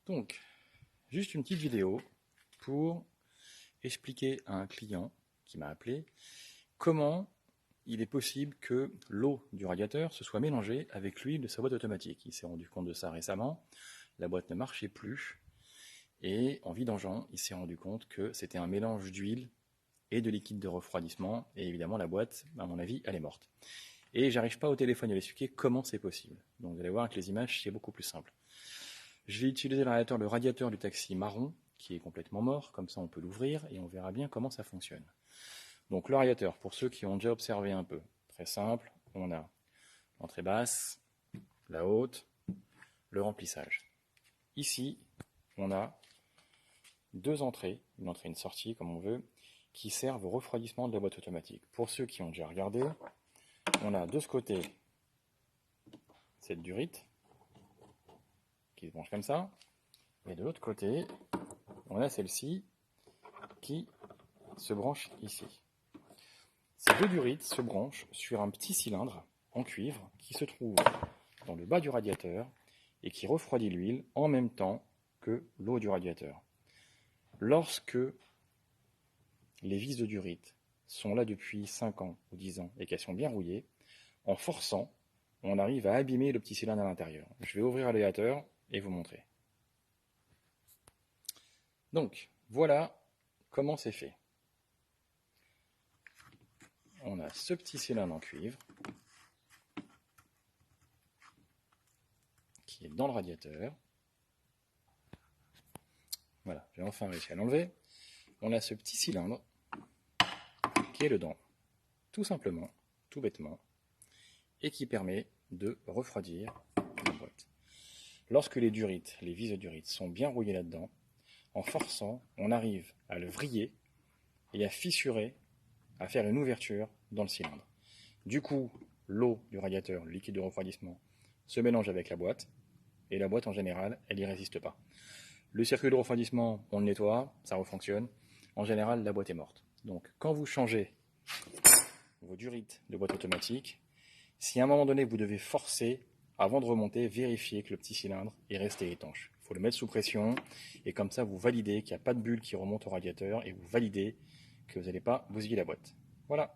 Donc, juste une petite vidéo pour expliquer à un client qui m'a appelé comment il est possible que l'eau du radiateur se soit mélangée avec l'huile de sa boîte automatique. Il s'est rendu compte de ça récemment, la boîte ne marchait plus et en vidangeant, il s'est rendu compte que c'était un mélange d'huile et de liquide de refroidissement et évidemment la boîte, à mon avis, elle est morte. Et j'arrive pas au téléphone à lui expliquer comment c'est possible. Donc vous allez voir avec les images, c'est beaucoup plus simple. Je vais utiliser le radiateur du taxi marron, qui est complètement mort, comme ça on peut l'ouvrir et on verra bien comment ça fonctionne. Donc le radiateur, pour ceux qui ont déjà observé un peu, très simple, on a l'entrée basse, la haute, le remplissage. Ici, on a deux entrées, une entrée et une sortie comme on veut, qui servent au refroidissement de la boîte automatique. Pour ceux qui ont déjà regardé, on a de ce côté cette durite qui se branche comme ça, et de l'autre côté, on a celle-ci qui se branche ici. Ces deux durites se branchent sur un petit cylindre en cuivre qui se trouve dans le bas du radiateur et qui refroidit l'huile en même temps que l'eau du radiateur. Lorsque les vis de durite sont là depuis 5 ans ou 10 ans et qu'elles sont bien rouillées, en forçant, on arrive à abîmer le petit cylindre à l'intérieur. Je vais ouvrir l'aérateur et vous montrer. Donc, voilà comment c'est fait. On a ce petit cylindre en cuivre qui est dans le radiateur. Voilà, j'ai enfin réussi à l'enlever. On a ce petit cylindre qui est dedans, tout simplement, tout bêtement, et qui permet de refroidir la boîte. Lorsque les durites, les vis de durite sont bien rouillées là-dedans, en forçant, on arrive à le vriller et à fissurer, à faire une ouverture dans le cylindre. Du coup, l'eau du radiateur, le liquide de refroidissement, se mélange avec la boîte, et la boîte en général, elle n'y résiste pas. Le circuit de refroidissement, on le nettoie, ça refonctionne. En général, la boîte est morte. Donc, quand vous changez vos durites de boîte automatique, si à un moment donné vous devez forcer, avant de remonter, vérifiez que le petit cylindre est resté étanche. Il faut le mettre sous pression, et comme ça, vous validez qu'il n'y a pas de bulle qui remonte au radiateur, et vous validez que vous n'allez pas bousiller la boîte. Voilà.